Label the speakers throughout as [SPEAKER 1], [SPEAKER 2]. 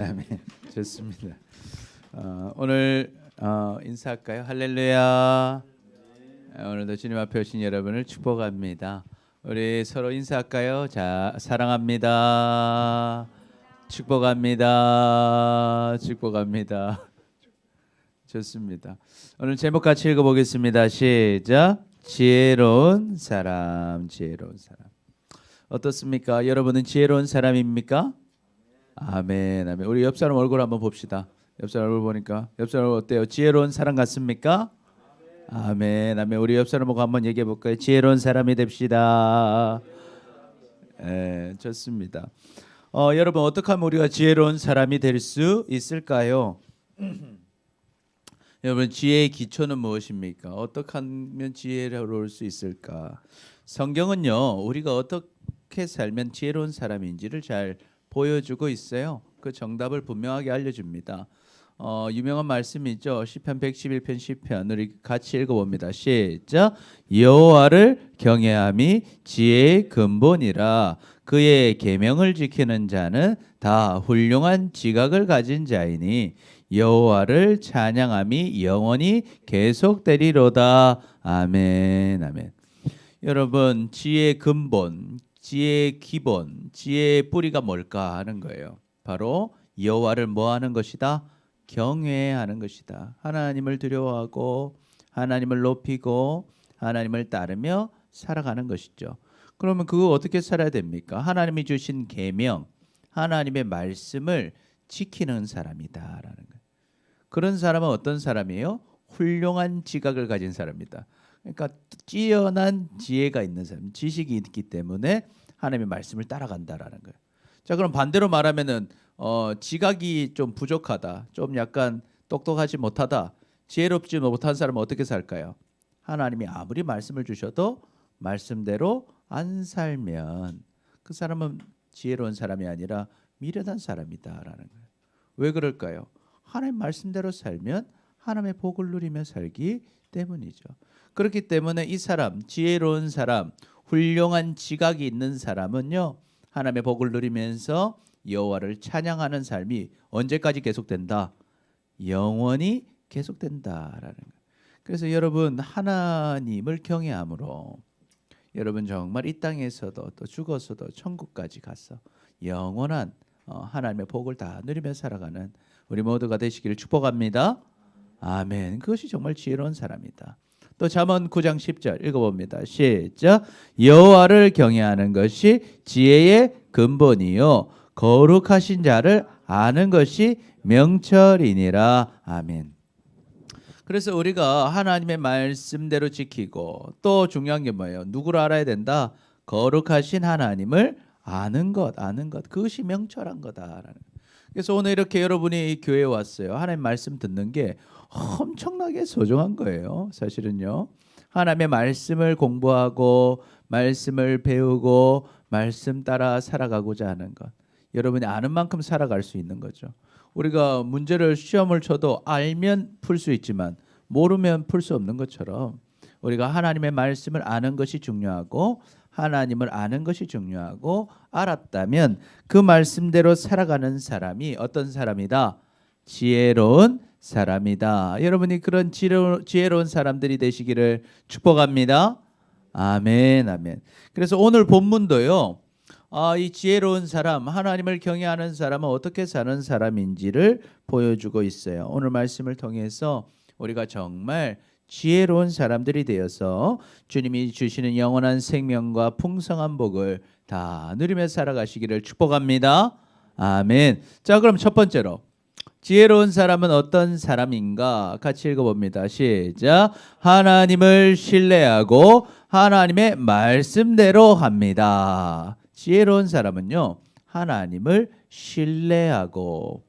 [SPEAKER 1] 아멘. 좋습니다. 오늘 인사할까요? 할렐루야. 오늘도 주님 앞에 오신 여러분을 축복합니다. 우리 서로 인사할까요? 자, 사랑합니다. 축복합니다. 축복합니다. 좋습니다. 오늘 제목 같이 읽어보겠습니다. 시작. 지혜로운 사람, 지혜로운 사람. 어떻습니까? 여러분은 지혜로운 사람입니까? 아멘, 아멘. 우리 옆 사람 얼굴 한번 봅시다. 옆 사람 얼굴 보니까 옆 사람 어때요? 지혜로운 사람 같습니까? 아멘, 아멘. 우리 옆 사람 보고 한번 얘기해 볼까요? 지혜로운 사람이 됩시다. 좋습니다. 여러분 어떻게 하면 우리가 지혜로운 사람이 될 수 있을까요? 여러분 지혜의 기초는 무엇입니까? 어떻게 하면 지혜로울 수 있을까? 성경은요 우리가 어떻게 살면 지혜로운 사람인지를 잘 보여주고 있어요. 그 정답을 분명하게 알려줍니다. 유명한 말씀이죠. 시편 111편 시편 우리 같이 읽어봅니다. 시작. 여호와를 경외함이 지혜의 근본이라 그의 계명을 지키는 자는 다 훌륭한 지각을 가진 자이니 여호와를 찬양함이 영원히 계속되리로다. 아멘, 아멘. 여러분 지혜의 근본, 지혜의 기본, 지혜의 뿌리가 뭘까 하는 거예요. 바로 여호와를 뭐 하는 것이다? 경외하는 것이다. 하나님을 두려워하고 하나님을 높이고 하나님을 따르며 살아가는 것이죠. 그러면 그거 어떻게 살아야 됩니까? 하나님이 주신 계명, 하나님의 말씀을 지키는 사람이다라는 거예요. 그런 사람은 어떤 사람이에요? 훌륭한 지각을 가진 사람입니다. 그러니까 뛰어난 지혜가 있는 사람, 지식이 있기 때문에 하나님의 말씀을 따라간다라는 거예요. 자, 그럼 반대로 말하면은 지각이 좀 부족하다, 좀 약간 똑똑하지 못하다, 지혜롭지 못한 사람은 어떻게 살까요? 하나님이 아무리 말씀을 주셔도 말씀대로 안 살면 그 사람은 지혜로운 사람이 아니라 미련한 사람이다라는 거예요. 왜 그럴까요? 하나님 말씀대로 살면 하나님의 복을 누리며 살기 때문이죠. 그렇기 때문에 이 사람, 지혜로운 사람, 훌륭한 지각이 있는 사람은요 하나님의 복을 누리면서 여호와를 찬양하는 삶이 언제까지 계속된다? 영원히 계속된다라는 거예요. 그래서 여러분 하나님을 경외함으로 여러분 정말 이 땅에서도 또 죽어서도 천국까지 가서 영원한 하나님의 복을 다 누리며 살아가는 우리 모두가 되시기를 축복합니다. 아멘. 그것이 정말 지혜로운 사람이다. 또 잠언 9장 10절 읽어봅니다. 시작. 여호와를 경외하는 것이 지혜의 근본이요 거룩하신 자를 아는 것이 명철이니라. 아멘. 그래서 우리가 하나님의 말씀대로 지키고 또 중요한 게 뭐예요? 누구를 알아야 된다? 거룩하신 하나님을 아는 것. 그것이 명철한 거다라는. 그래서 오늘 이렇게 여러분이 교회에 왔어요. 하나님 말씀 듣는 게 엄청나게 소중한 거예요. 사실은요. 하나님의 말씀을 공부하고 말씀을 배우고 말씀 따라 살아가고자 하는 것. 여러분이 아는 만큼 살아갈 수 있는 거죠. 우리가 문제를 시험을 쳐도 알면 풀 수 있지만 모르면 풀 수 없는 것처럼 우리가 하나님의 말씀을 아는 것이 중요하고 하나님을 아는 것이 중요하고 알았다면 그 말씀대로 살아가는 사람이 어떤 사람이다? 지혜로운 사람이다. 여러분이 그런 지혜로운 사람들이 되시기를 축복합니다. 아멘, 아멘. 그래서 오늘 본문도요. 이 지혜로운 사람, 하나님을 경외하는 사람은 어떻게 사는 사람인지를 보여주고 있어요. 오늘 말씀을 통해서 우리가 정말 지혜로운 사람들이 되어서 주님이 주시는 영원한 생명과 풍성한 복을 다 누리며 살아가시기를 축복합니다. 아멘. 자, 그럼 첫 번째로 지혜로운 사람은 어떤 사람인가? 같이 읽어봅니다. 시작. 하나님을 신뢰하고 하나님의 말씀대로 합니다. 지혜로운 사람은요 하나님을 신뢰하고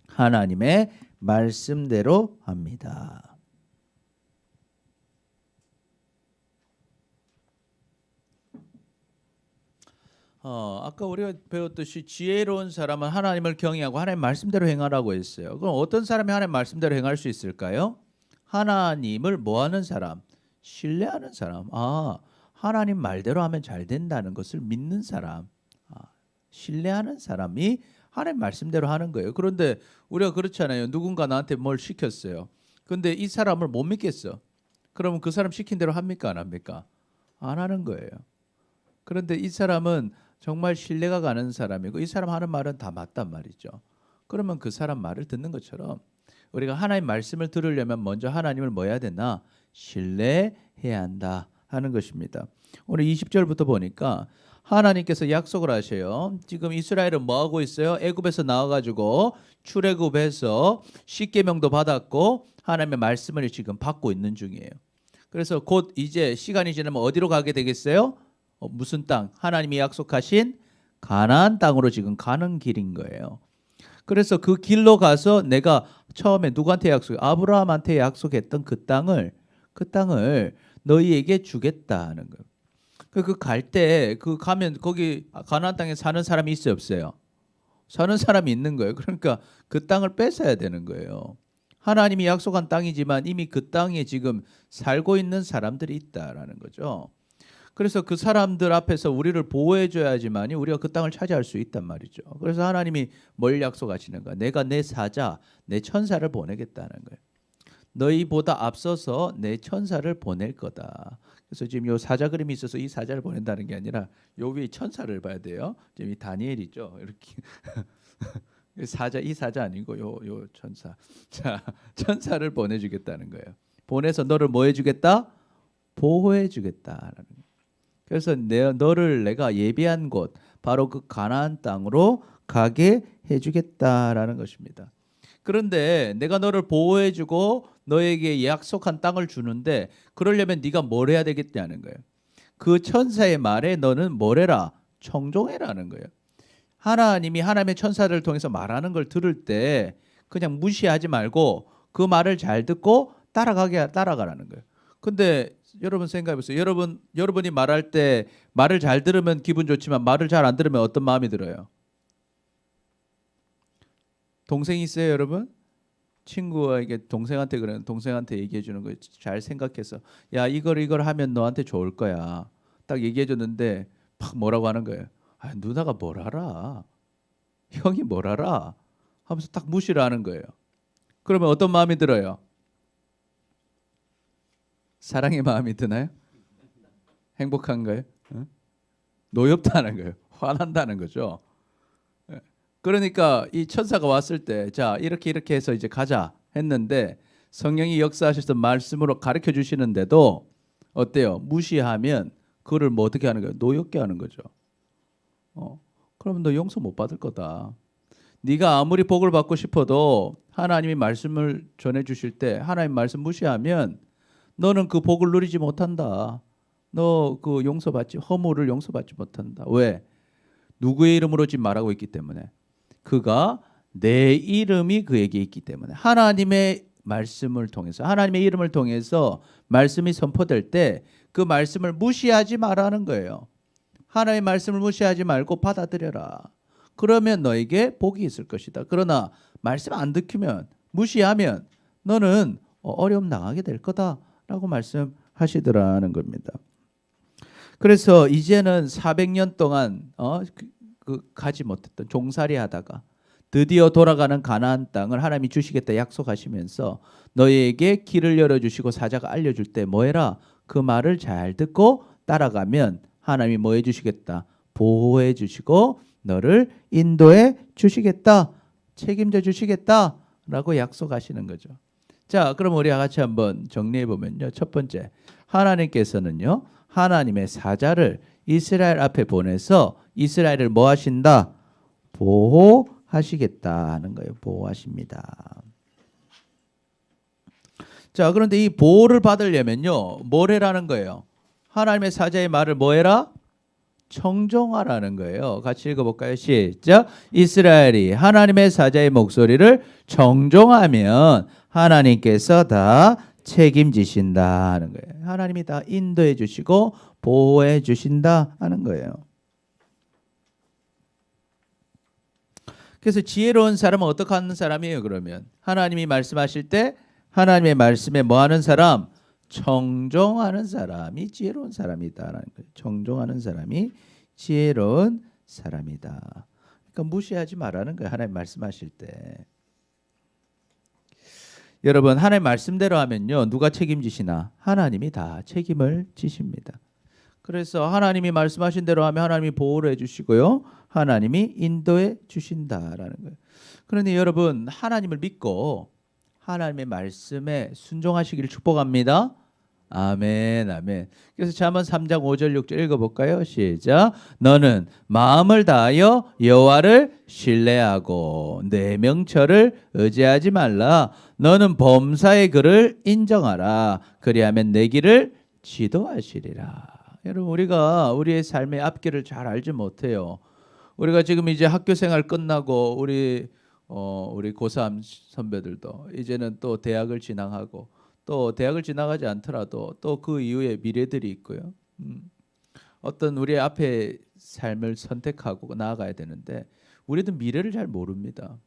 [SPEAKER 1] 하나님의 말씀대로 합니다. 아까 우리가 배웠듯이 지혜로운 사람은 하나님을 경외하고 하나님 말씀대로 행하라고 했어요. 그럼 어떤 사람이 하나님 말씀대로 행할 수 있을까요? 하나님을 뭐하는 사람? 신뢰하는 사람. 하나님 말대로 하면 잘 된다는 것을 믿는 사람. 신뢰하는 사람이 하나님 말씀대로 하는 거예요. 그런데 우리가 그렇잖아요. 누군가 나한테 뭘 시켰어요. 근데 이 사람을 못 믿겠어. 그러면 그 사람 시킨 대로 합니까? 안 합니까? 안 하는 거예요. 그런데 이 사람은 정말 신뢰가 가는 사람이고 이 사람 하는 말은 다 맞단 말이죠. 그러면 그 사람 말을 듣는 것처럼 우리가 하나님 말씀을 들으려면 먼저 하나님을 뭐 해야 되나? 신뢰해야 한다 하는 것입니다. 오늘 20절부터 보니까 하나님께서 약속을 하셔요. 지금 이스라엘은 뭐 하고 있어요? 애굽에서 나와가지고 출애굽해서 십계명도 받았고 하나님의 말씀을 지금 받고 있는 중이에요. 그래서 곧 이제 시간이 지나면 어디로 가게 되겠어요? 무슨 땅? 하나님이 약속하신 가나안 땅으로 지금 가는 길인 거예요. 그래서 그 길로 가서 내가 처음에 누구한테 아브라함한테 약속했던 그 땅을 너희에게 주겠다 하는 거예요. 그 갈 때 그 가면 거기 가나안 땅에 사는 사람이 있어요, 없어요? 사는 사람이 있는 거예요. 그러니까 그 땅을 뺏어야 되는 거예요. 하나님이 약속한 땅이지만 이미 그 땅에 지금 살고 있는 사람들이 있다라는 거죠. 그래서 그 사람들 앞에서 우리를 보호해 줘야지만이 우리가 그 땅을 차지할 수 있단 말이죠. 그래서 하나님이 뭘 약속하시는가? 내가 내 사자, 내 천사를 보내겠다는 거예요. 너희보다 앞서서 내 천사를 보낼 거다. 그래서 지금 요 사자 그림이 있어서 이 사자를 보낸다는 게 아니라 요 위에 천사를 봐야 돼요. 지금 이 다니엘이죠. 이렇게 이 사자 아니고 요 천사. 자, 천사를 보내주겠다는 거예요. 보내서 너를 뭐 해주겠다? 보호해주겠다라는 거예요. 그래서 너를 내가 예비한 곳 바로 그 가나안 땅으로 가게 해주겠다라는 것입니다. 그런데 내가 너를 보호해주고 너에게 약속한 땅을 주는데 그러려면 네가 뭘 해야 되겠냐는 거예요. 그 천사의 말에 너는 뭘 해라? 청종해라는 거예요. 하나님이 하나님의 천사를 통해서 말하는 걸 들을 때 그냥 무시하지 말고 그 말을 잘 듣고 따라가라는 거예요. 근데 여러분 생각해 보세요. 여러분이 말할 때 말을 잘 들으면 기분 좋지만 말을 잘 안 들으면 어떤 마음이 들어요? 동생이 있어요, 여러분? 친구에게 동생한테 얘기해 주는 거 잘 생각해서 야 이걸 하면 너한테 좋을 거야. 딱 얘기해 줬는데 막 뭐라고 하는 거예요. 아, 누나가 뭘 알아? 형이 뭘 알아? 하면서 딱 무시를 하는 거예요. 그러면 어떤 마음이 들어요? 사랑의 마음이 드나요? 행복한가요? 응? 노엽다는 거예요. 화난다는 거죠. 그러니까 이 천사가 왔을 때 자 이렇게 해서 이제 가자 했는데 성령이 역사하셔서 말씀으로 가르쳐 주시는데도 어때요? 무시하면 그를 뭐 어떻게 하는 거예요? 노엽게 하는 거죠. 그러면 너 용서 못 받을 거다. 네가 아무리 복을 받고 싶어도 하나님이 말씀을 전해 주실 때 하나님 말씀 무시하면 너는 그 복을 누리지 못한다. 너 그 허물을 용서받지 못한다. 왜? 누구의 이름으로 지금 말하고 있기 때문에. 그가 내 이름이 그에게 있기 때문에 하나님의 말씀을 통해서 하나님의 이름을 통해서 말씀이 선포될 때 그 말씀을 무시하지 말라는 거예요. 하나님의 말씀을 무시하지 말고 받아들여라. 그러면 너에게 복이 있을 것이다. 그러나 말씀 안 듣기면 무시하면 너는 어려움 당하게 될 거다라고 말씀하시더라는 겁니다. 그래서 이제는 400년 동안 가지 못했던 종살이 하다가 드디어 돌아가는 가나안 땅을 하나님이 주시겠다 약속하시면서 너희에게 길을 열어주시고 사자가 알려줄 때 뭐 해라? 그 말을 잘 듣고 따라가면 하나님이 뭐 해주시겠다? 보호해 주시고 너를 인도해 주시겠다. 책임져 주시겠다 라고 약속하시는 거죠. 자, 그럼 우리 같이 한번 정리해 보면요. 첫 번째, 하나님께서는요 하나님의 사자를 이스라엘 앞에 보내서 이스라엘을 뭐 하신다? 보호하시겠다 하는 거예요. 보호하십니다. 자, 그런데 이 보호를 받으려면요 뭘 해라는 거예요? 하나님의 사자의 말을 뭐 해라? 청종하라는 거예요. 같이 읽어볼까요? 시작. 이스라엘이 하나님의 사자의 목소리를 청종하면 하나님께서 다 책임지신다 하는 거예요. 하나님이 다 인도해 주시고 보호해 주신다 하는 거예요. 그래서 지혜로운 사람은 어떻게 하는 사람이에요? 그러면 하나님이 말씀하실 때 하나님의 말씀에 뭐 하는 사람? 청종하는 사람이 지혜로운 사람이다라는 거예요. 청종하는 사람이 지혜로운 사람이다. 그러니까 무시하지 말라는 거예요. 하나님 말씀하실 때. 여러분 하나님 말씀대로 하면요. 누가 책임지시나? 하나님이 다 책임을 지십니다. 그래서 하나님이 말씀하신 대로 하면 하나님이 보호를 해주시고요. 하나님이 인도해 주신다라는 거예요. 그러니 여러분 하나님을 믿고 하나님의 말씀에 순종하시기를 축복합니다. 아멘, 아멘. 그래서 잠언 3장 5절 6절 읽어볼까요? 시작. 너는 마음을 다하여 여호와를 신뢰하고 내 명철을 의지하지 말라. 너는 범사의 글을 인정하라. 그리하면 내 길을 지도하시리라. 여러분 우리가 우리의 삶의 앞길을 잘 알지 못해요. 우리가 지금 이제 학교 생활 끝나고 우리 고3 선배들도 이제는 또 대학을 진학하고 또 대학을 진학하지 않더라도 또 그 이후에 미래들이 있고요. 어떤 우리의 앞에 삶을 선택하고 나아가야 되는데 우리도 미래를 잘 모릅니다.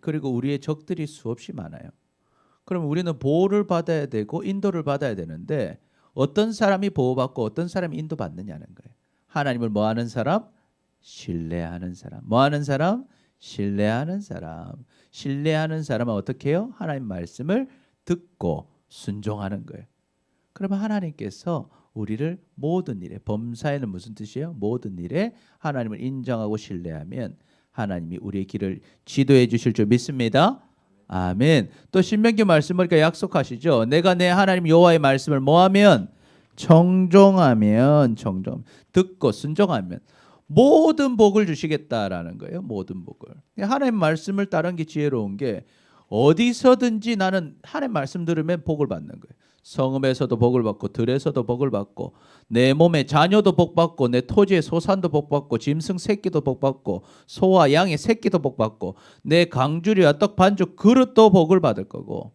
[SPEAKER 1] 그리고 우리의 적들이 수없이 많아요. 그럼 우리는 보호를 받아야 되고 인도를 받아야 되는데 어떤 사람이 보호받고 어떤 사람이 인도받느냐는 거예요. 하나님을 뭐하는 사람? 신뢰하는 사람. 뭐하는 사람? 신뢰하는 사람. 신뢰하는 사람은 어떻게 해요? 하나님 말씀을 듣고 순종하는 거예요. 그러면 하나님께서 우리를 모든 일에, 범사에는 무슨 뜻이에요? 모든 일에 하나님을 인정하고 신뢰하면 하나님이 우리의 길을 지도해 주실 줄 믿습니다. 아멘. 또 신명기 말씀 보니까 약속하시죠. 내가 내 하나님 여호와의 말씀을 뭐하면? 청종하면, 듣고 순종하면 모든 복을 주시겠다라는 거예요. 모든 복을. 하나님 말씀을 따르는 게 지혜로운 게 어디서든지 나는 하나님 말씀 들으면 복을 받는 거예요. 성읍에서도 복을 받고 들에서도 복을 받고 내 몸의 자녀도 복 받고 내 토지의 소산도 복 받고 짐승 새끼도 복 받고 소와 양의 새끼도 복 받고 내 강주리와 떡 반죽 그릇도 복을 받을 거고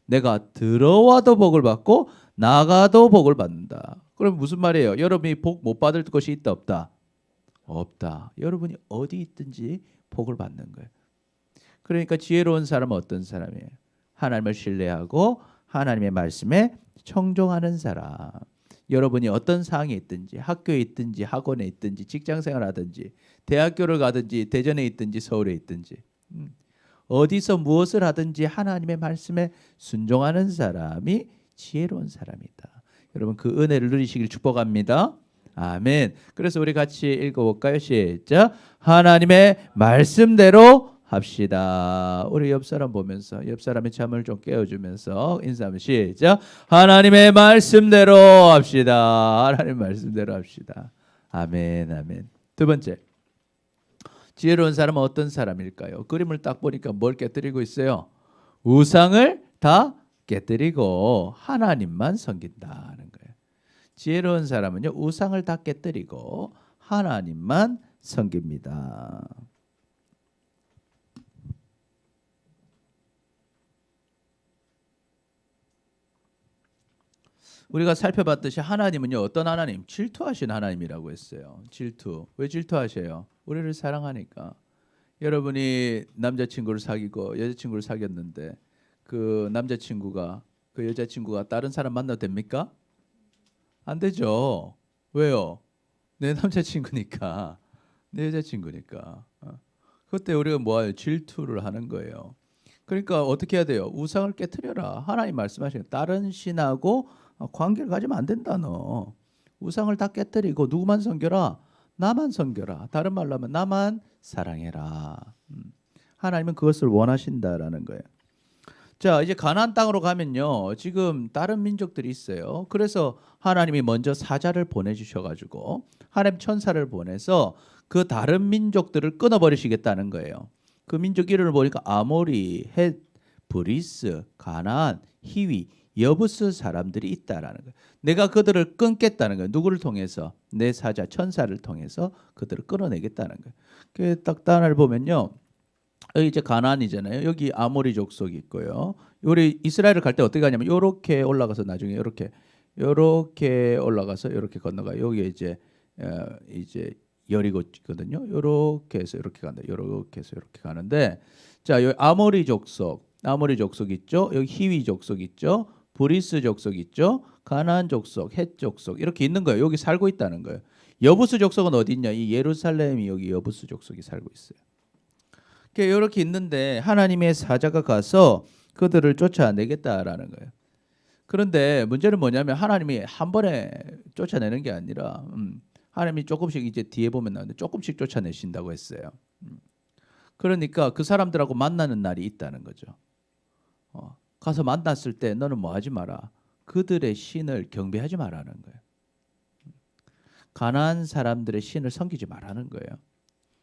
[SPEAKER 1] 내가 들어와도 복을 받고 나가도 복을 받는다. 그럼 무슨 말이에요? 여러분이 복 못 받을 것이 있다 없다? 없다. 여러분이 어디 있든지 복을 받는 거예요. 그러니까 지혜로운 사람은 어떤 사람이에요? 하나님을 신뢰하고 하나님의 말씀에 청종하는 사람. 여러분이 어떤 상황에 있든지 학교에 있든지 학원에 있든지 직장생활 하든지 대학교를 가든지 대전에 있든지 서울에 있든지 어디서 무엇을 하든지 하나님의 말씀에 순종하는 사람이 지혜로운 사람이다. 여러분 그 은혜를 누리시길 축복합니다. 아멘. 그래서 우리 같이 읽어볼까요? 시작. 하나님의 말씀대로 합시다. 우리 옆 사람 보면서 옆 사람의 잠을 좀 깨워주면서 인사하면 시작. 하나님의 말씀대로 합시다. 하나님의 말씀대로 합시다. 아멘, 아멘. 두 번째, 지혜로운 사람은 어떤 사람일까요? 그림을 딱 보니까 뭘 깨뜨리고 있어요? 우상을 다 깨뜨리고 하나님만 섬긴다는 거예요. 지혜로운 사람은요 우상을 다 깨뜨리고 하나님만 섬깁니다. 우리가 살펴봤듯이 하나님은요 어떤 하나님? 질투하신 하나님이라고 했어요. 질투. 왜 질투하셔요? 우리를 사랑하니까. 여러분이 남자친구를 사귀고 여자친구를 사귀었는데 그 남자친구가 그 여자친구가 다른 사람 만나도 됩니까? 안 되죠. 왜요? 내 남자친구니까, 내 여자친구니까. 그때 우리가 뭐예요? 질투를 하는 거예요. 그러니까 어떻게 해야 돼요? 우상을 깨트려라. 하나님 말씀하시는 다른 신하고 관계를 가지면 안 된다. 너 우상을 다 깨뜨리고 누구만 섬겨라? 나만 섬겨라. 다른 말로 하면 나만 사랑해라. 하나님은 그것을 원하신다라는 거예요. 자, 이제 가나안 땅으로 가면요. 지금 다른 민족들이 있어요. 그래서 하나님이 먼저 사자를 보내주셔가지고 하나님 천사를 보내서 그 다른 민족들을 끊어버리시겠다는 거예요. 그 민족 이름을 보니까 아모리, 헷, 브리스, 가나안, 히위, 여부스 사람들이 있다라는 거예요. 내가 그들을 끊겠다는 거예요. 누구를 통해서? 내 사자 천사를 통해서 그들을 끊어내겠다는 거예요. 그 딱 단어를 보면요. 여기 이제 가나안이잖아요. 여기 아모리 족속이 있고요. 우리 이스라엘을 갈 때 어떻게 가냐면 이렇게 올라가서 나중에 이렇게 올라가서 이렇게 건너가요. 여기 이제 여리고거든요. 이렇게 해서 이렇게 간다. 이렇게 해서 이렇게 가는데 자, 여기 아모리 족속 있죠. 여기 히위 족속 있죠. 브리스 족속 있죠. 가나안 족속, 헷 족속 이렇게 있는 거예요. 여기 살고 있다는 거예요. 여부스 족속은 어디 있냐? 이 예루살렘이 여기 여부스 족속이 살고 있어요. 이렇게 있는데 하나님의 사자가 가서 그들을 쫓아내겠다라는 거예요. 그런데 문제는 뭐냐면 하나님이 한 번에 쫓아내는 게 아니라 하나님이 조금씩 이제 뒤에 보면 나오는데 조금씩 쫓아내신다고 했어요. 그러니까 그 사람들하고 만나는 날이 있다는 거죠. 가서 만났을 때 너는 뭐 하지 마라. 그들의 신을 경배하지 말라는 거예요. 가난한 사람들의 신을 섬기지 말라는 거예요.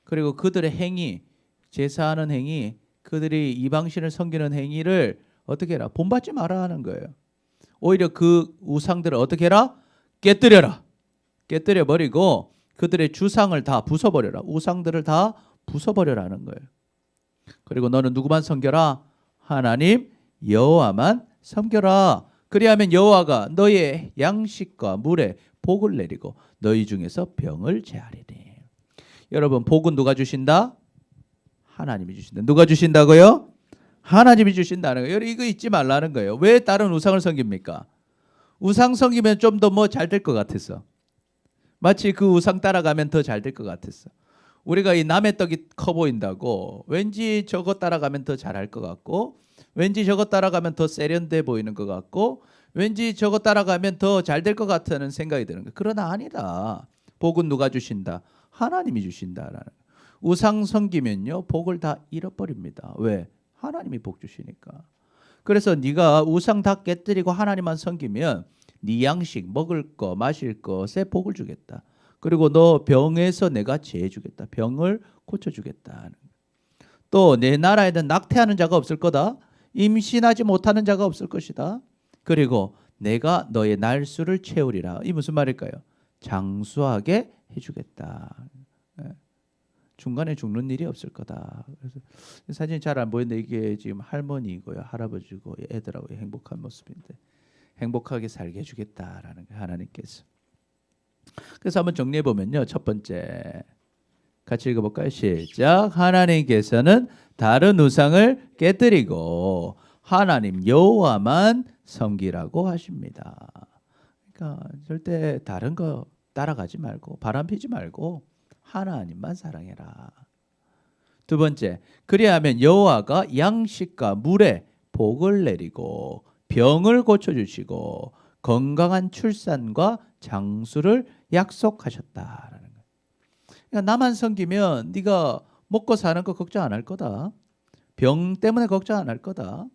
[SPEAKER 1] 그리고 그들의 행위, 제사하는 행위, 그들이 이방신을 섬기는 행위를 어떻게 해라? 본받지 말아 하는 거예요. 오히려 그 우상들을 어떻게 해라? 깨뜨려라. 깨뜨려 버리고 그들의 주상을 다 부숴버려라. 우상들을 다 부숴버려라는 거예요. 그리고 너는 누구만 섬겨라? 하나님 여호와만 섬겨라. 그리하면 여호와가 너의 양식과 물에 복을 내리고 너희 중에서 병을 제하리니. 여러분, 복은 누가 주신다? 하나님이 주신다. 누가 주신다고요? 하나님이 주신다는 거예요. 이거 잊지 말라는 거예요. 왜 다른 우상을 섬깁니까? 우상 섬기면 좀 더 뭐 잘 될 것 같아서. 마치 그 우상 따라가면 더 잘 될 것 같았어. 우리가 이 남의 떡이 커 보인다고 왠지 저거 따라가면 더 잘할 것 같고, 왠지 저거 따라가면 더 세련돼 보이는 것 같고, 왠지 저거 따라가면 더 잘 될 것 같다는 생각이 드는 거예요. 그러나 아니다. 복은 누가 주신다? 하나님이 주신다라는 거예요. 우상 섬기면요 복을 다 잃어버립니다. 왜? 하나님이 복 주시니까. 그래서 네가 우상 다 깨뜨리고 하나님만 섬기면 네 양식, 먹을 거, 마실 것에 복을 주겠다. 그리고 너 병에서 내가 제해 주겠다. 병을 고쳐 주겠다. 또 내 나라에는 낙태하는 자가 없을 거다. 임신하지 못하는 자가 없을 것이다. 그리고 내가 너의 날수를 채우리라. 이 무슨 말일까요? 장수하게 해주겠다. 중간에 죽는 일이 없을 거다. 그래서 사진이 잘 안 보이는데 이게 지금 할머니고요, 할아버지고 애들하고 행복한 모습인데 행복하게 살게 해주겠다라는 거예요, 하나님께서. 그래서 한번 정리해 보면요, 첫 번째 같이 읽어볼까요? 시작. 하나님께서는 다른 우상을 깨뜨리고 하나님 여호와만 섬기라고 하십니다. 그러니까 절대 다른 거 따라가지 말고 바람 피지 말고 하나님만 사랑해라. 두 번째, 그리하면 여호와가 양식과 물에 복을 내리고 병을 고쳐주시고 건강한 출산과 장수를 약속하셨다라는 거예요. 그러니까 나만 섬기면 네가 먹고 사는 거 걱정 안 할 거다. 병 때문에 걱정 안 할 거다.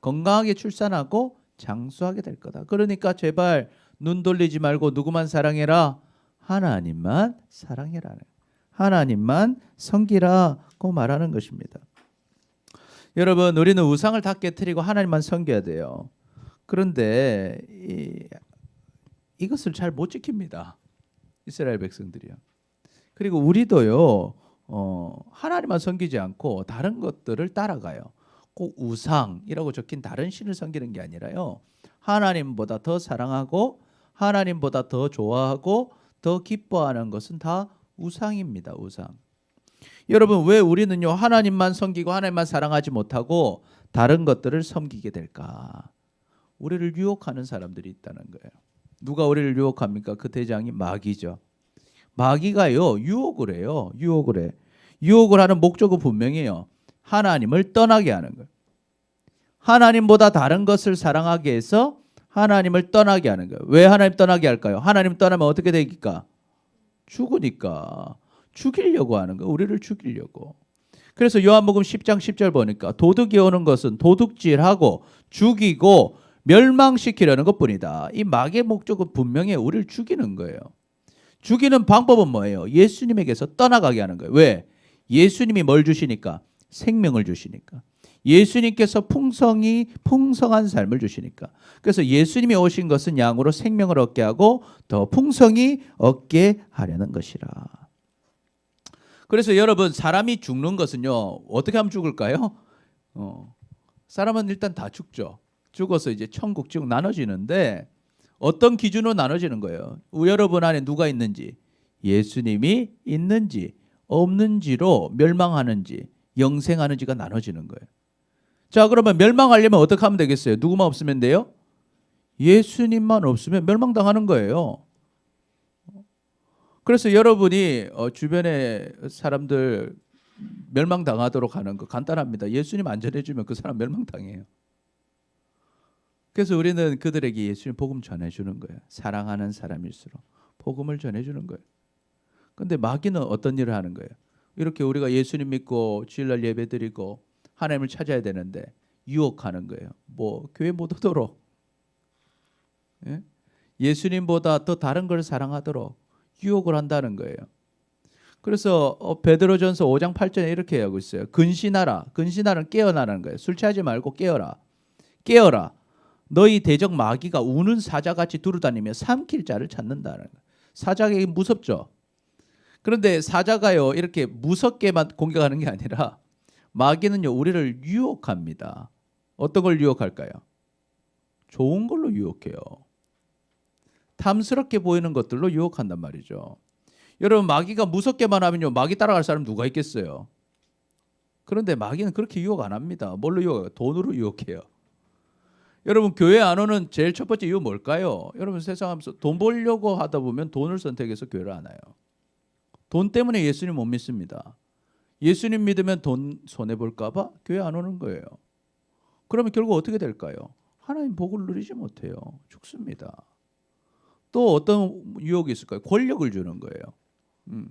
[SPEAKER 1] 건강하게 출산하고 장수하게 될 거다. 그러니까 제발 눈 돌리지 말고 누구만 사랑해라? 하나님만 사랑해라. 하나님만 섬기라고 말하는 것입니다. 여러분, 우리는 우상을 다 깨트리고 하나님만 섬겨야 돼요. 그런데 이것을 잘 못 지킵니다. 이스라엘 백성들이요. 그리고 우리도요. 하나님만 섬기지 않고 다른 것들을 따라가요. 꼭 우상이라고 적힌 다른 신을 섬기는 게 아니라요. 하나님보다 더 사랑하고 하나님보다 더 좋아하고 더 기뻐하는 것은 다 우상입니다. 우상. 여러분, 왜 우리는요 하나님만 섬기고 하나님만 사랑하지 못하고 다른 것들을 섬기게 될까? 우리를 유혹하는 사람들이 있다는 거예요. 누가 우리를 유혹합니까? 그 대장이 마귀죠. 마귀가요 유혹을 해요. 유혹을 해. 유혹을 하는 목적은 분명해요. 하나님을 떠나게 하는 거예요. 하나님보다 다른 것을 사랑하게 해서 하나님을 떠나게 하는 거예요. 왜 하나님 떠나게 할까요? 하나님 떠나면 어떻게 되니까? 죽으니까. 죽이려고 하는 거예요. 우리를 죽이려고. 그래서 요한복음 10장 10절 보니까 도둑이 오는 것은 도둑질하고 죽이고 멸망시키려는 것뿐이다. 이 마귀의 목적은 분명히 우리를 죽이는 거예요. 죽이는 방법은 뭐예요? 예수님에게서 떠나가게 하는 거예요. 왜? 예수님이 뭘 주시니까? 생명을 주시니까. 예수님께서 풍성한 삶을 주시니까. 그래서 예수님이 오신 것은 양으로 생명을 얻게 하고 더 풍성히 얻게 하려는 것이라. 그래서 여러분, 사람이 죽는 것은요 어떻게 하면 죽을까요? 사람은 일단 다 죽죠. 죽어서 이제 천국 지옥 나눠지는데 어떤 기준으로 나눠지는 거예요? 여러분 안에 누가 있는지, 예수님이 있는지 없는지로 멸망하는지 영생하는지가 나눠지는 거예요. 자, 그러면 멸망하려면 어떻게 하면 되겠어요? 누구만 없으면 돼요? 예수님만 없으면 멸망당하는 거예요. 그래서 여러분이 주변에 사람들 멸망당하도록 하는 거 간단합니다. 예수님 안 전해주면 그 사람 멸망당해요. 그래서 우리는 그들에게 예수님 복음 전해주는 거예요. 사랑하는 사람일수록 복음을 전해주는 거예요. 근데 마귀는 어떤 일을 하는 거예요? 이렇게 우리가 예수님 믿고 주일날 예배드리고 하나님을 찾아야 되는데 유혹하는 거예요. 뭐 교회 못 오도록, 예? 예수님보다 더 다른 걸 사랑하도록 유혹을 한다는 거예요. 그래서 베드로전서 5장 8절에 이렇게 하고 있어요. 근신하라. 근신하라는 깨어나는 거예요. 술 취하지 말고 깨어라. 깨어라. 너희 대적 마귀가 우는 사자같이 두루다니며 삼킬 자를 찾는다는 거예요. 사자에게 무섭죠. 그런데 사자가요 이렇게 무섭게만 공격하는 게 아니라 마귀는요 우리를 유혹합니다. 어떤 걸 유혹할까요? 좋은 걸로 유혹해요. 탐스럽게 보이는 것들로 유혹한단 말이죠. 여러분 마귀가 무섭게만 하면요 마귀 따라갈 사람 누가 있겠어요? 그런데 마귀는 그렇게 유혹 안 합니다. 뭘로 유혹해요? 돈으로 유혹해요. 여러분 교회 안 오는 제일 첫 번째 이유 뭘까요? 여러분 세상 하면서 돈 벌려고 하다 보면 돈을 선택해서 교회를 안 와요. 돈 때문에 예수님 못 믿습니다. 예수님 믿으면 돈 손해볼까 봐 교회 안 오는 거예요. 그러면 결국 어떻게 될까요? 하나님 복을 누리지 못해요. 죽습니다. 또 어떤 유혹이 있을까요? 권력을 주는 거예요.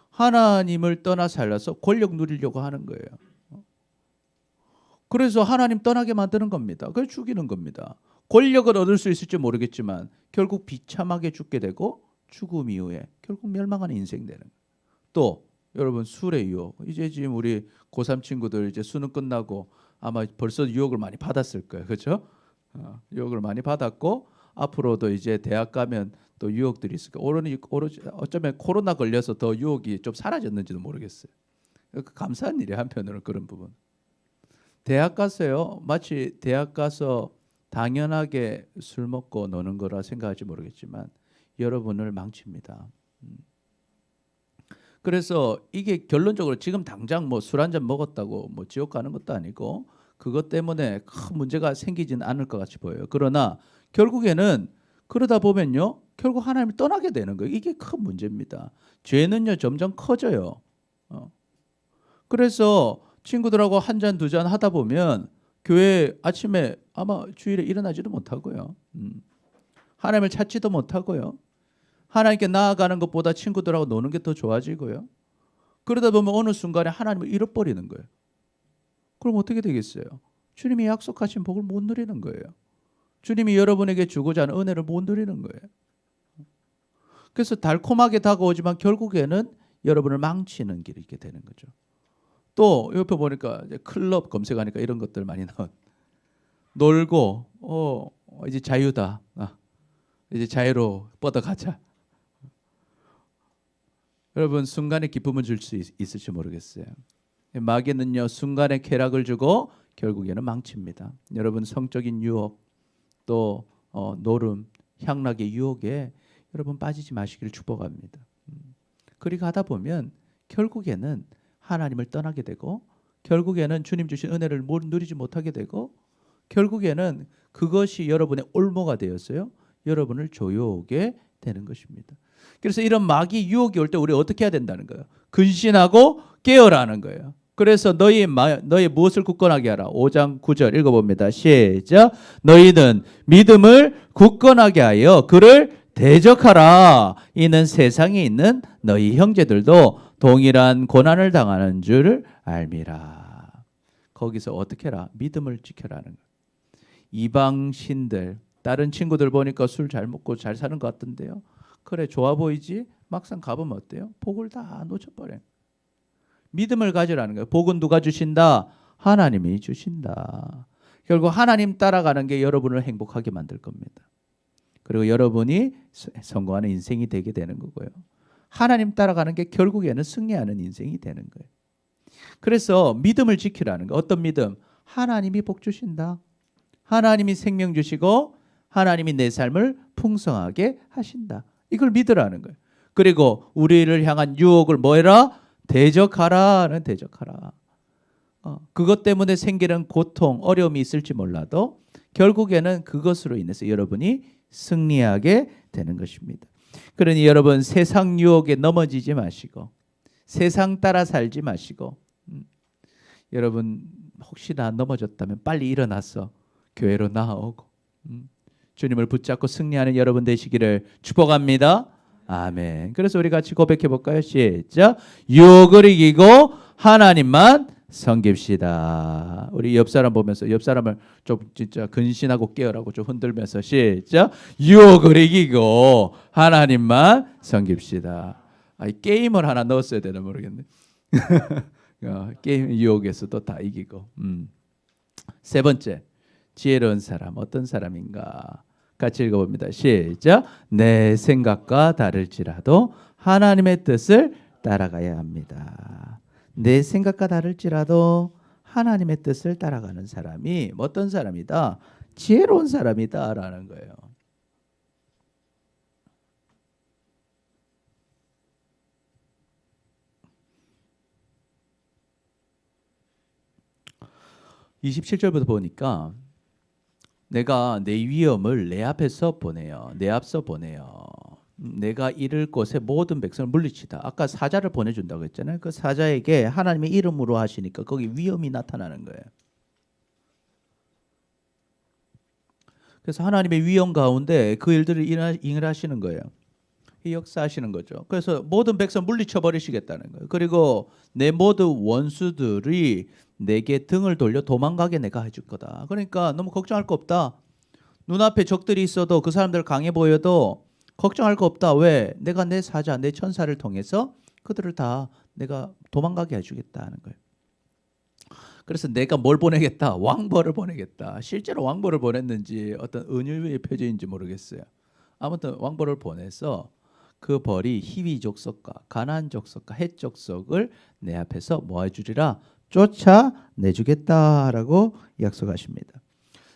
[SPEAKER 1] 하나님을 떠나 살아서 권력 누리려고 하는 거예요. 그래서 하나님 떠나게 만드는 겁니다. 그래서 죽이는 겁니다. 권력을 얻을 수 있을지 모르겠지만 결국 비참하게 죽게 되고 죽음 이후에 결국 멸망하는 인생 되는 거예요. 또 여러분 술의 유혹. 이제 지금 우리 고3 친구들 이제 수능 끝나고 아마 벌써 유혹을 많이 받았을 거예요. 그렇죠? 유혹을 많이 받았고 앞으로도 이제 대학 가면 또 유혹들이 있을 거예요. 어쩌면 코로나 걸려서 더 유혹이 좀 사라졌는지도 모르겠어요. 감사한 일이에요. 한편으로는 그런 부분. 대학 가서요. 마치 대학 가서 당연하게 술 먹고 노는 거라 생각할지 모르겠지만 여러분을 망칩니다. 그래서 이게 결론적으로 지금 당장 뭐 술 한 잔 먹었다고 뭐 지옥 가는 것도 아니고 그것 때문에 큰 문제가 생기지는 않을 것 같이 보여요. 그러나 결국에는 그러다 보면요. 결국 하나님을 떠나게 되는 거예요. 이게 큰 문제입니다. 죄는요 점점 커져요. 그래서 친구들하고 한 잔, 두 잔 하다 보면 교회 아침에 아마 주일에 일어나지도 못하고요. 하나님을 찾지도 못하고요. 하나님께 나아가는 것보다 친구들하고 노는 게 더 좋아지고요. 그러다 보면 어느 순간에 하나님을 잃어버리는 거예요. 그럼 어떻게 되겠어요? 주님이 약속하신 복을 못 누리는 거예요. 주님이 여러분에게 주고자 하는 은혜를 못 누리는 거예요. 그래서 달콤하게 다가오지만 결국에는 여러분을 망치는 길이 있게 되는 거죠. 또 옆에 보니까 이제 클럽 검색하니까 이런 것들 많이 나온. 놀고 이제 자유다. 이제 자유로 뻗어가자. 여러분 순간의 기쁨을 줄 수 있을지 모르겠어요. 마귀는요 순간의 쾌락을 주고 결국에는 망칩니다. 여러분 성적인 유혹 또 노름, 향락의 유혹에 여러분 빠지지 마시기를 축복합니다. 그리 가다 보면 결국에는 하나님을 떠나게 되고 결국에는 주님 주신 은혜를 누리지 못하게 되고 결국에는 그것이 여러분의 올무가 되었어요. 여러분을 조여오게 되는 것입니다. 그래서 이런 마귀 유혹이 올 때 우리 어떻게 해야 된다는 거예요? 근신하고 깨어라는 거예요. 그래서 너희 무엇을 굳건하게 하라. 5장 9절 읽어봅니다. 시작. 너희는 믿음을 굳건하게 하여 그를 대적하라. 이는 세상에 있는 너희 형제들도 동일한 고난을 당하는 줄 알미라. 거기서 어떻게 해라? 믿음을 지켜라는 거예요. 이방신들 다른 친구들 보니까 술 잘 먹고 잘 사는 것 같던데요. 그래 좋아 보이지? 막상 가보면 어때요? 복을 다 놓쳐버려요. 믿음을 가지라는 거예요. 복은 누가 주신다? 하나님이 주신다. 결국 하나님 따라가는 게 여러분을 행복하게 만들 겁니다. 그리고 여러분이 성공하는 인생이 되게 되는 거고요. 하나님 따라가는 게 결국에는 승리하는 인생이 되는 거예요. 그래서 믿음을 지키라는 거. 어떤 믿음? 하나님이 복 주신다. 하나님이 생명 주시고 하나님이 내 삶을 풍성하게 하신다. 이걸 믿으라는 거예요. 그리고 우리를 향한 유혹을 뭐해라? 대적하라는 대적하라. 그것 때문에 생기는 고통, 어려움이 있을지 몰라도 결국에는 그것으로 인해서 여러분이 승리하게 되는 것입니다. 그러니 여러분 세상 유혹에 넘어지지 마시고 세상 따라 살지 마시고 여러분 혹시나 넘어졌다면 빨리 일어나서 교회로 나아오고 주님을 붙잡고 승리하는 여러분 되시기를 축복합니다. 아멘. 그래서 우리 같이 고백해 볼까요? 시작. 유혹을 이기고 하나님만 섬깁시다. 우리 옆 사람 보면서 옆 사람을 좀 진짜 근신하고 깨어라고 좀 흔들면서 시작. 유혹을 이기고 하나님만 섬깁시다. 이 게임을 하나 넣었어야 되나 모르겠네. 게임 유혹에서도 다 이기고. 세 번째, 지혜로운 사람 어떤 사람인가? 같이 읽어봅니다. 시작. 내 생각과 다를지라도 하나님의 뜻을 따라가야 합니다. 내 생각과 다를지라도 하나님의 뜻을 따라가는 사람이 어떤 사람이다? 지혜로운 사람이다라는 거예요. (27절부터) 보니까 내가 내 위엄을 내 앞에서 보내요. 내 앞서 보내요. 내가 이를 곳에 모든 백성을 물리치다. 아까 사자를 보내준다고 했잖아요. 그 사자에게 하나님의 이름으로 하시니까 거기 위엄이 나타나는 거예요. 그래서 하나님의 위엄 가운데 그 일들을 일하시는 거예요. 역사하시는 거죠. 그래서 모든 백성 물리쳐 버리시겠다는 거예요. 그리고 내 모든 원수들이 내게 등을 돌려 도망가게 내가 해줄 거다. 그러니까 너무 걱정할 거 없다. 눈앞에 적들이 있어도 그 사람들 강해 보여도 걱정할 거 없다. 왜? 내가 내 사자, 내 천사를 통해서 그들을 다 내가 도망가게 해주겠다는 거예요. 그래서 내가 뭘 보내겠다? 왕벌을 보내겠다. 실제로 왕벌을 보냈는지 어떤 은유의 표제인지 모르겠어요. 아무튼 왕벌을 보내서 그 벌이 히위 족속과 가나안 족속과 헷 족속을 내 앞에서 뭐 해주리라? 쫓아내주겠다라고 약속하십니다.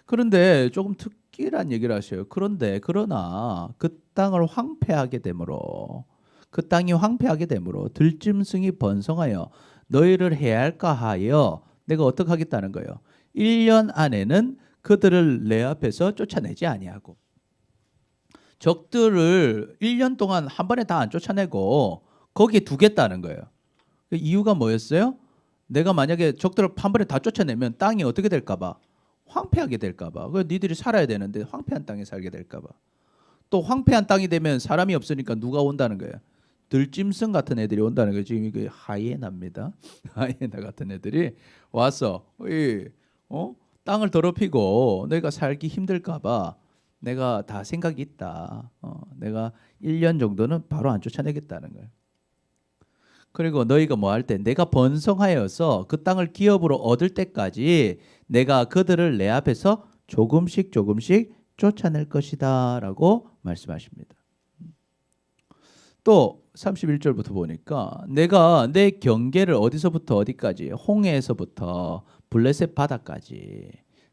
[SPEAKER 1] 그런데 조금 특이한 얘기를 하셔요. 그러나 그 땅을 황폐하게 되므로 그 땅이 황폐하게 되므로 들짐승이 번성하여 너희를 해할까 하여 내가 어떻게 하겠다는 거예요. 1년 안에는 그들을 내 앞에서 쫓아내지 아니하고 적들을 1년 동안 한 번에 다 안 쫓아내고 거기에 두겠다는 거예요. 그 이유가 뭐였어요? 내가 만약에 적들을 한 번에 다 쫓아내면 땅이 어떻게 될까 봐? 황폐하게 될까 봐. 그 니들이 살아야 되는데 황폐한 땅에 살게 될까 봐. 또 황폐한 땅이 되면 사람이 없으니까 누가 온다는 거예요? 들짐승 같은 애들이 온다는 거예요. 지금 이게 하이에나입니다. 하이에나 같은 애들이 와서 땅을 더럽히고 너희가 살기 힘들까 봐 내가 다 생각이 있다. 내가 1년 정도는 바로 안 쫓아내겠다는 거예요. 그리고 너희가 뭐 할 때 내가 번성하여서 그 땅을 기업으로 얻을 때까지 내가 그들을 내 앞에서 조금씩 쫓아낼 것이다 라고 말씀하십니다. 또 31절부터 보니까 내가 내 경계를 어디서부터 어디까지 홍해에서부터 블레셋 바다까지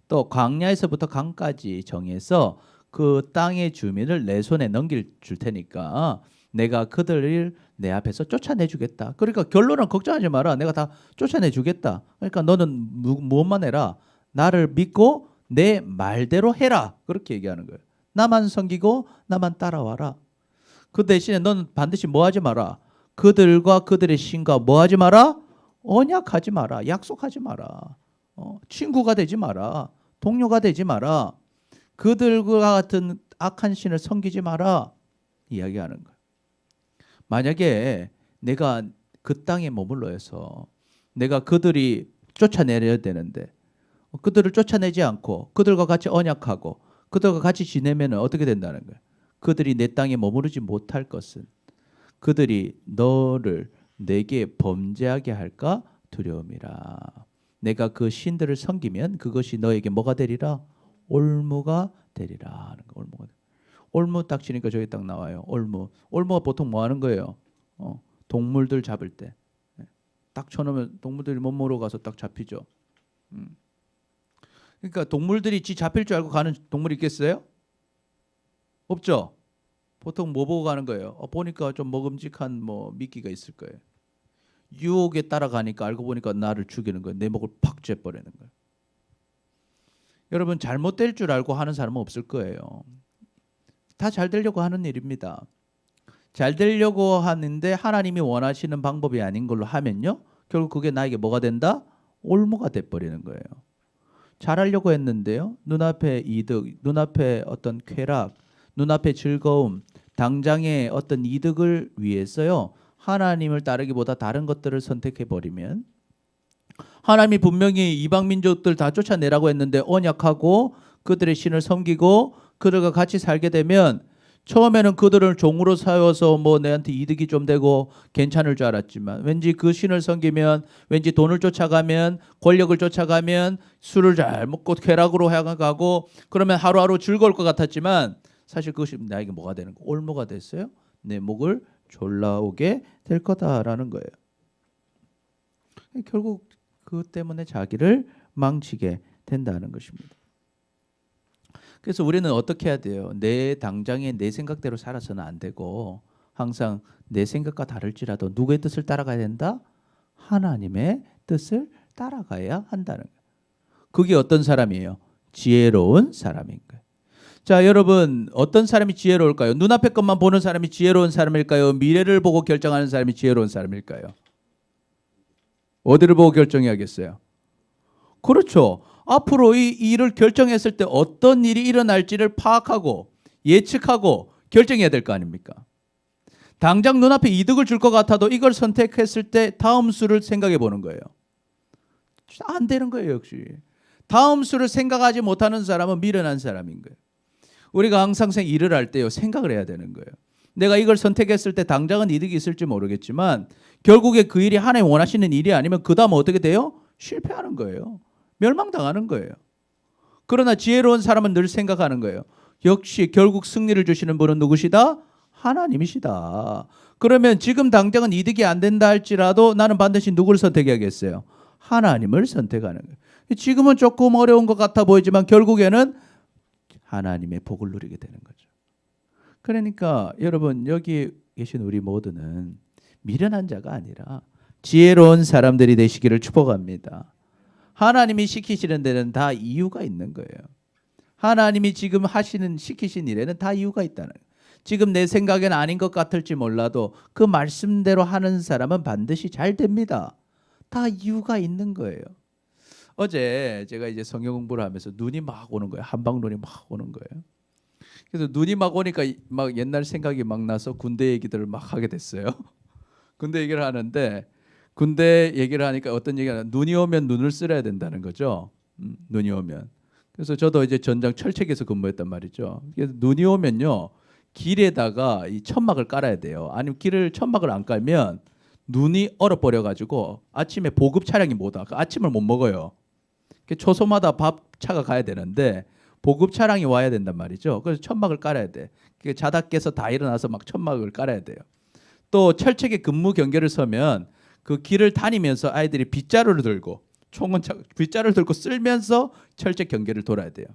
[SPEAKER 1] 또 광야에서부터 강까지 정해서 그 땅의 주민을 내 손에 넘길 줄 테니까 내가 그들을 내 앞에서 쫓아내 주겠다. 그러니까 결론은 걱정하지 마라. 내가 다 쫓아내 주겠다. 그러니까 너는 무엇만 해라. 나를 믿고 내 말대로 해라. 그렇게 얘기하는 거예요. 나만 섬기고 나만 따라와라. 그 대신에 너는 반드시 뭐 하지 마라. 그들과 그들의 신과 뭐 하지 마라. 언약하지 마라. 약속하지 마라. 친구가 되지 마라. 동료가 되지 마라. 그들과 같은 악한 신을 섬기지 마라. 이야기하는 거예요. 만약에 내가 그 땅에 머물러서 내가 그들이 쫓아내려야 되는데 그들을 쫓아내지 않고 그들과 같이 언약하고 그들과 같이 지내면 어떻게 된다는 거예요. 그들이 내 땅에 머무르지 못할 것은 그들이 너를 내게 범죄하게 할까 두려움이라. 내가 그 신들을 섬기면 그것이 너에게 뭐가 되리라? 올무가 되리라 하는 거. 올무가. 올무 딱 치니까 저기 딱 나와요. 올무가 보통 뭐 하는 거예요? 동물들 잡을 때 딱 쳐놓으면 동물들이 못 모르고 가서 딱 잡히죠. 그러니까 동물들이 지 잡힐 줄 알고 가는 동물이 있겠어요? 없죠. 보통 뭐 보고 가는 거예요? 보니까 좀 먹음직한 뭐 미끼가 있을 거예요. 유혹에 따라가니까 알고 보니까 나를 죽이는 거예요. 내 목을 팍 쬐버리는 거예요. 여러분 잘못될 줄 알고 하는 사람은 없을 거예요. 다 잘 되려고 하는 일입니다. 잘 되려고 하는데 하나님이 원하시는 방법이 아닌 걸로 하면요, 결국 그게 나에게 뭐가 된다? 올무가 돼버리는 거예요. 잘하려고 했는데요, 눈앞의 이득, 눈앞의 어떤 쾌락, 눈앞의 즐거움, 당장의 어떤 이득을 위해서요, 하나님을 따르기보다 다른 것들을 선택해버리면, 하나님이 분명히 이방 민족들 다 쫓아내라고 했는데 언약하고 그들의 신을 섬기고 그들과 같이 살게 되면, 처음에는 그들을 종으로 사용해서 뭐 내한테 이득이 좀 되고 괜찮을 줄 알았지만, 왠지 그 신을 섬기면, 왠지 돈을 쫓아가면, 권력을 쫓아가면, 술을 잘 먹고 쾌락으로 해가고 그러면 하루하루 즐거울 것 같았지만, 사실 그것이 나에게 뭐가 되는 거? 올무가 됐어요. 내 목을 졸라오게 될 거다라는 거예요. 결국 그 때문에 자기를 망치게 된다는 것입니다. 그래서 우리는 어떻게 해야 돼요? 내 당장에 내 생각대로 살아서는 안 되고, 항상 내 생각과 다를지라도 누구의 뜻을 따라가야 된다? 하나님의 뜻을 따라가야 한다는 거예요. 그게 어떤 사람이에요? 지혜로운 사람인 거예요. 자, 여러분, 어떤 사람이 지혜로울까요? 눈앞의 것만 보는 사람이 지혜로운 사람일까요? 미래를 보고 결정하는 사람이 지혜로운 사람일까요? 어디를 보고 결정해야겠어요? 그렇죠. 앞으로 이 일을 결정했을 때 어떤 일이 일어날지를 파악하고 예측하고 결정해야 될 거 아닙니까? 당장 눈앞에 이득을 줄 것 같아도 이걸 선택했을 때 다음 수를 생각해 보는 거예요. 안 되는 거예요, 역시. 다음 수를 생각하지 못하는 사람은 미련한 사람인 거예요. 우리가 항상 일을 할 때요, 생각을 해야 되는 거예요. 내가 이걸 선택했을 때 당장은 이득이 있을지 모르겠지만 결국에 그 일이 하나님 원하시는 일이 아니면 그 다음 어떻게 돼요? 실패하는 거예요. 멸망당하는 거예요. 그러나 지혜로운 사람은 늘 생각하는 거예요. 역시 결국 승리를 주시는 분은 누구시다? 하나님이시다. 그러면 지금 당장은 이득이 안 된다 할지라도 나는 반드시 누구를 선택해야겠어요? 하나님을 선택하는 거예요. 지금은 조금 어려운 것 같아 보이지만 결국에는 하나님의 복을 누리게 되는 거죠. 그러니까 여러분, 여기 계신 우리 모두는 미련한 자가 아니라 지혜로운 사람들이 되시기를 축복합니다. 하나님이 시키시는 데는 다 이유가 있는 거예요. 하나님이 지금 시키신 일에는 다 이유가 있다는 거예요. 지금 내 생각엔 아닌 것 같을지 몰라도 그 말씀대로 하는 사람은 반드시 잘 됩니다. 다 이유가 있는 거예요. 어제 제가 이제 성경 공부를 하면서 눈이 막 오는 거예요. 한방 눈이 막 오는 거예요. 그래서 눈이 막 오니까 막 옛날 생각이 막 나서 군대 얘기들을 막 하게 됐어요. 군대 얘기를 하는데, 군대 얘기를 하니까 어떤 얘기가 나요? 눈이 오면 눈을 쓸어야 된다는 거죠. 눈이 오면. 그래서 저도 이제 전장 철책에서 근무했단 말이죠. 그래서 눈이 오면요, 길에다가 이 천막을 깔아야 돼요. 아니면 천막을 안 깔면 눈이 얼어버려 가지고 아침에 보급 차량이 못 와. 아침을 못 먹어요. 초소마다 밥차가 가야 되는데 보급 차량이 와야 된단 말이죠. 그래서 천막을 깔아야 돼. 자다 깨서 다 일어나서 막 천막을 깔아야 돼요. 또 철책에 근무 경계를 서면 그 길을 다니면서 아이들이 빗자루를 들고 빗자루를 들고 쓸면서 철책 경계를 돌아야 돼요.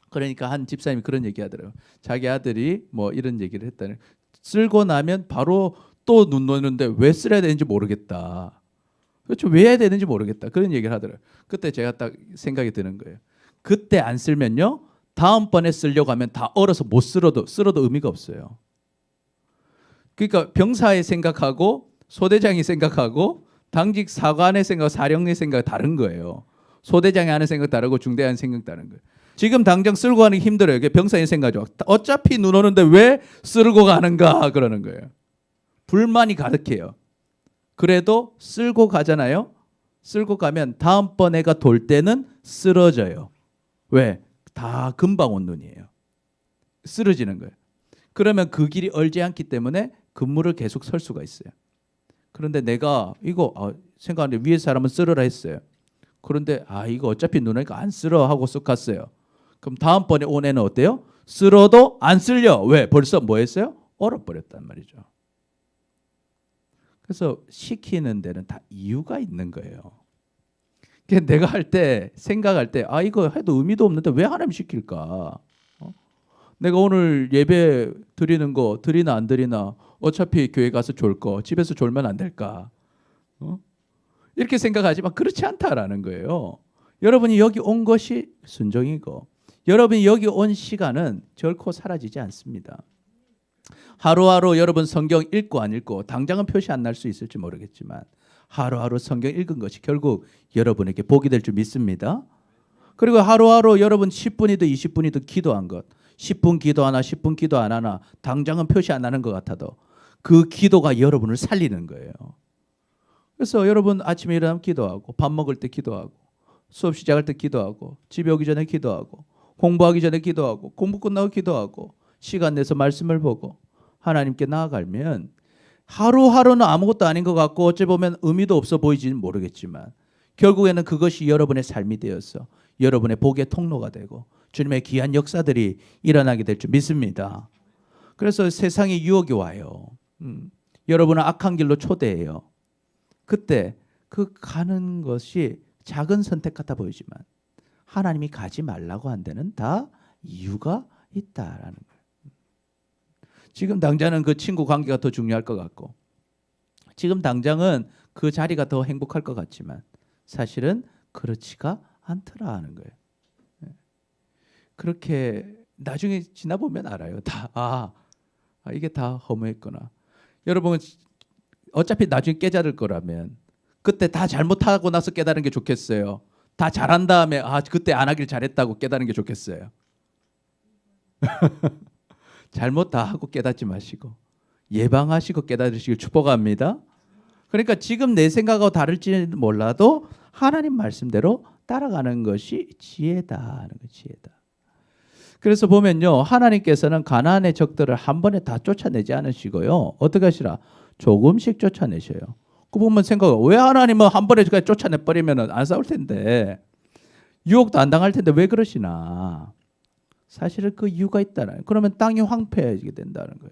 [SPEAKER 1] 그러니까 한 집사님이 그런 얘기 하더라고요. 자기 아들이 뭐 이런 얘기를 했다는, 쓸고 나면 바로 또 눈 오는데 왜 쓸어야 되는지 모르겠다. 그렇죠. 왜 해야 되는지 모르겠다. 그런 얘기를 하더라고요. 그때 제가 딱 생각이 드는 거예요. 그때 안 쓸면요, 다음번에 쓰려고 하면 다 얼어서 못 쓸어도 의미가 없어요. 그러니까 병사의 생각하고 소대장이 생각하고 당직 사관의 생각, 사령의 생각 다른 거예요. 소대장이 하는 생각 다르고 중대장이 하는 생각 다른 거예요. 지금 당장 쓸고 가는 게 힘들어요. 병사의 생각이죠. 어차피 눈 오는데 왜 쓸고 가는가 그러는 거예요. 불만이 가득해요. 그래도 쓸고 가잖아요. 쓸고 가면 다음번 해가 돌 때는 쓰러져요. 왜? 다 금방 온 눈이에요. 쓰러지는 거예요. 그러면 그 길이 얼지 않기 때문에 근무를 계속 설 수가 있어요. 그런데 내가 이거 생각하는데 위에 사람은 쓸으라 했어요. 그런데 이거 어차피 눈 오니까 안 쓸어 하고 쓱 갔어요. 그럼 다음번에 온 애는 어때요? 쓸어도 안 쓸려. 왜? 벌써 뭐 했어요? 얼어버렸단 말이죠. 그래서 시키는 데는 다 이유가 있는 거예요. 내가 할 때, 생각할 때, 이거 해도 의미도 없는데 왜 하나님 시킬까? 내가 오늘 예배 드리는 거 드리나 안 드리나, 어차피 교회 가서 졸 거 집에서 졸면 안 될까? 이렇게 생각하지만 그렇지 않다라는 거예요. 여러분이 여기 온 것이 순종이고, 여러분이 여기 온 시간은 결코 사라지지 않습니다. 하루하루 여러분 성경 읽고 안 읽고 당장은 표시 안 날 수 있을지 모르겠지만 하루하루 성경 읽은 것이 결국 여러분에게 복이 될 줄 믿습니다. 그리고 하루하루 여러분 10분이든 20분이든 기도한 것, 10분 기도하나 10분 기도 안 하나 당장은 표시 안 나는 것 같아도 그 기도가 여러분을 살리는 거예요. 그래서 여러분 아침에 일어나면 기도하고 밥 먹을 때 기도하고 수업 시작할 때 기도하고 집에 오기 전에 기도하고 공부하기 전에 기도하고 공부 끝나고 기도하고 시간 내서 말씀을 보고 하나님께 나아가면 하루하루는 아무것도 아닌 것 같고 어찌 보면 의미도 없어 보이지는 모르겠지만 결국에는 그것이 여러분의 삶이 되어서 여러분의 복의 통로가 되고 주님의 귀한 역사들이 일어나게 될 줄 믿습니다. 그래서 세상에 유혹이 와요. 여러분을 악한 길로 초대해요. 그때 그 가는 것이 작은 선택 같아 보이지만 하나님이 가지 말라고 한 데는 다 이유가 있다라는 거예요. 지금 당장은 그 친구 관계가 더 중요할 것 같고 지금 당장은 그 자리가 더 행복할 것 같지만 사실은 그렇지가 않더라 하는 거예요. 그렇게 나중에 지나보면 알아요. 이게 다 허무했구나. 여러분 어차피 나중에 깨달을 거라면 그때 다 잘못하고 나서 깨달은 게 좋겠어요. 다 잘한 다음에 그때 안 하길 잘했다고 깨달은 게 좋겠어요. 잘못 다 하고 깨닫지 마시고 예방하시고 깨달으시길 축복합니다. 그러니까 지금 내 생각하고 다를지 몰라도 하나님 말씀대로 따라가는 것이 지혜다. 지혜다. 그래서 보면요. 하나님께서는 가나안의 적들을 한 번에 다 쫓아내지 않으시고요. 어떻게 하시라? 조금씩 쫓아내셔요. 그 보면 왜 하나님은 한 번에 쫓아내버리면 안 싸울 텐데 유혹도 안 당할 텐데 왜 그러시나? 사실은 그 이유가 있다는. 그러면 땅이 황폐해지게 된다는 거예요.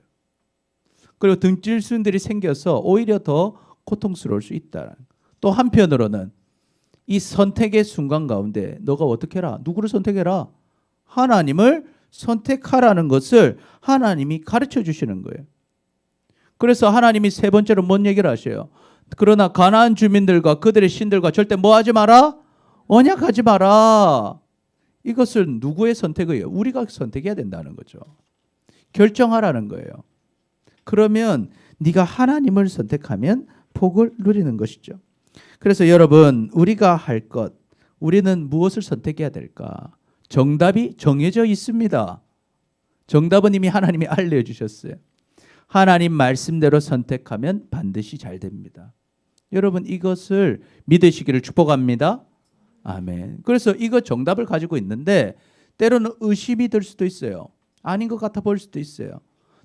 [SPEAKER 1] 그리고 등질순들이 생겨서 오히려 더 고통스러울 수 있다는. 또 한편으로는 이 선택의 순간 가운데 너가 어떻게 해라? 누구를 선택해라? 하나님을 선택하라는 것을 하나님이 가르쳐 주시는 거예요. 그래서 하나님이 세 번째로 뭔 얘기를 하셔요? 그러나 가나안 주민들과 그들의 신들과 절대 뭐 하지 마라? 언약하지 마라. 이것을 누구의 선택이에요? 우리가 선택해야 된다는 거죠. 결정하라는 거예요. 그러면 네가 하나님을 선택하면 복을 누리는 것이죠. 그래서 여러분 우리가 할 것, 우리는 무엇을 선택해야 될까? 정답이 정해져 있습니다. 정답은 이미 하나님이 알려주셨어요. 하나님 말씀대로 선택하면 반드시 잘 됩니다. 여러분 이것을 믿으시기를 축복합니다. 아멘. 그래서 이거 정답을 가지고 있는데 때로는 의심이 들 수도 있어요. 아닌 것 같아 보일 수도 있어요.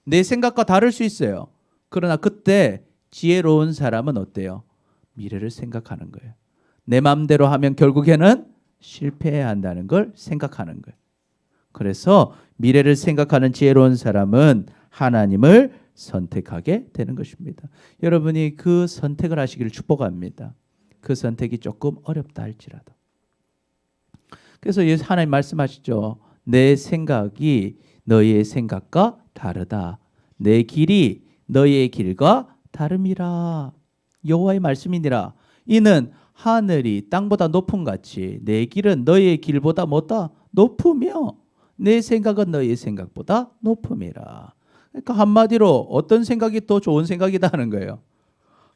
[SPEAKER 1] 내 생각과 다를 수 있어요. 그러나 그때 지혜로운 사람은 어때요? 미래를 생각하는 거예요. 내 마음대로 하면 결국에는 실패해야 한다는 걸 생각하는 거예요. 그래서 미래를 생각하는 지혜로운 사람은 하나님을 선택하게 되는 것입니다. 여러분이 그 선택을 하시기를 축복합니다. 그 선택이 조금 어렵다 할지라도. 그래서 하나님 말씀하시죠. 내 생각이 너희의 생각과 다르다. 내 길이 너희의 길과 다름이라. 여호와의 말씀이니라. 이는 하늘이 땅보다 높음 같이 내 길은 너희의 길보다 뭐다? 높으며 내 생각은 너희의 생각보다 높음이라. 그러니까 한마디로 어떤 생각이 더 좋은 생각이다 하는 거예요.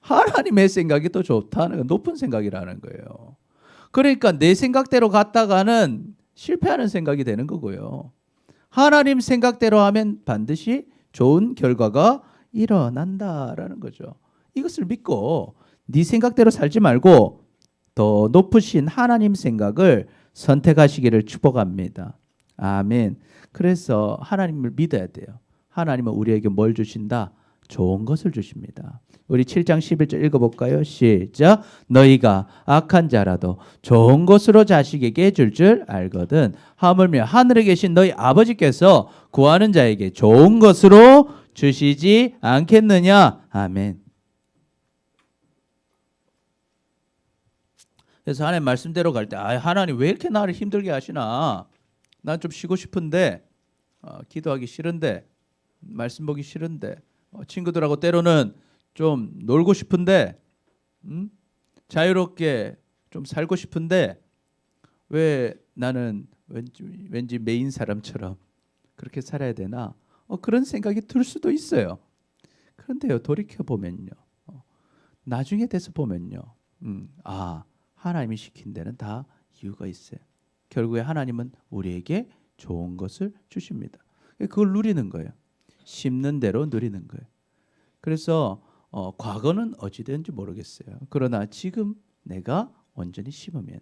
[SPEAKER 1] 하나님의 생각이 더 좋다는 거, 높은 생각이라는 거예요. 그러니까 내 생각대로 갔다가는 실패하는 생각이 되는 거고요. 하나님 생각대로 하면 반드시 좋은 결과가 일어난다라는 거죠. 이것을 믿고 네 생각대로 살지 말고 더 높으신 하나님 생각을 선택하시기를 축복합니다. 아멘. 그래서 하나님을 믿어야 돼요. 하나님은 우리에게 뭘 주신다? 좋은 것을 주십니다. 우리 7장 11절 읽어볼까요? 시작. 너희가 악한 자라도 좋은 것으로 자식에게 줄 알거든 하물며 하늘에 계신 너희 아버지께서 구하는 자에게 좋은 것으로 주시지 않겠느냐. 아멘. 그래서 하나님 말씀대로 갈 때 하나님 왜 이렇게 나를 힘들게 하시나? 난 좀 쉬고 싶은데 기도하기 싫은데 말씀 보기 싫은데 친구들하고 때로는 좀 놀고 싶은데 자유롭게 좀 살고 싶은데 왜 나는 왠지 메인 사람처럼 그렇게 살아야 되나? 그런 생각이 들 수도 있어요. 그런데요, 돌이켜 보면요, 나중에 돼서 보면요, 하나님이 시킨 데는 다 이유가 있어요. 결국에 하나님은 우리에게 좋은 것을 주십니다. 그걸 누리는 거예요. 심는 대로 누리는 거예요. 그래서 과거는 어찌되는지 모르겠어요. 그러나 지금 내가 온전히 심으면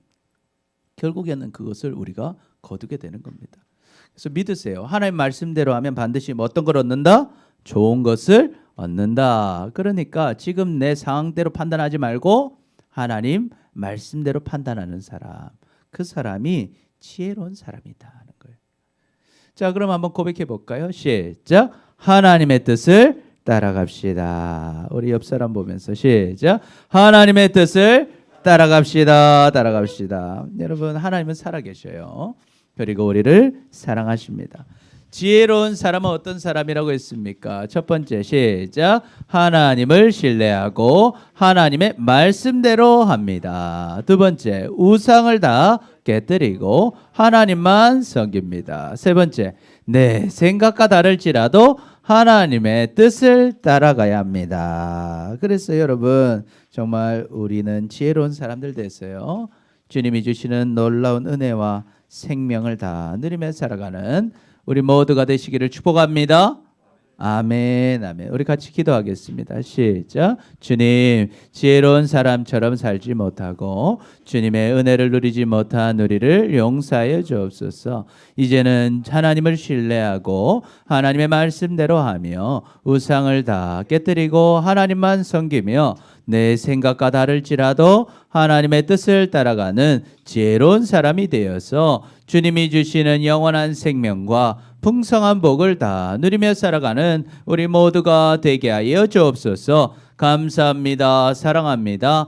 [SPEAKER 1] 결국에는 그것을 우리가 거두게 되는 겁니다. 그래서 믿으세요. 하나님 말씀대로 하면 반드시 어떤 걸 얻는다? 좋은 것을 얻는다. 그러니까 지금 내 상황대로 판단하지 말고 하나님 말씀대로 판단하는 사람, 그 사람이 지혜로운 사람이다 하는 거예요. 자, 그럼 한번 고백해 볼까요? 시작. 하나님의 뜻을 따라갑시다. 우리 옆 사람 보면서 시작. 하나님의 뜻을 따라갑시다. 따라갑시다. 여러분, 하나님은 살아계셔요. 그리고 우리를 사랑하십니다. 지혜로운 사람은 어떤 사람이라고 했습니까? 첫 번째, 시작. 하나님을 신뢰하고 하나님의 말씀대로 합니다. 두 번째, 우상을 다 깨뜨리고 하나님만 섬깁니다. 세 번째, 내 생각과 다를지라도 하나님의 뜻을 따라가야 합니다. 그래서 여러분, 정말 우리는 지혜로운 사람들 됐어요. 주님이 주시는 놀라운 은혜와 생명을 다 누리며 살아가는 우리 모두가 되시기를 축복합니다. 아멘, 아멘. 우리 같이 기도하겠습니다. 시작. 주님, 지혜로운 사람처럼 살지 못하고 주님의 은혜를 누리지 못한 우리를 용서하여 주옵소서. 이제는 하나님을 신뢰하고 하나님의 말씀대로 하며 우상을 다 깨뜨리고 하나님만 섬기며 내 생각과 다를지라도 하나님의 뜻을 따라가는 지혜로운 사람이 되어서 주님이 주시는 영원한 생명과 풍성한 복을 다 누리며 살아가는 우리 모두가 되게 하여 주옵소서. 감사합니다. 사랑합니다.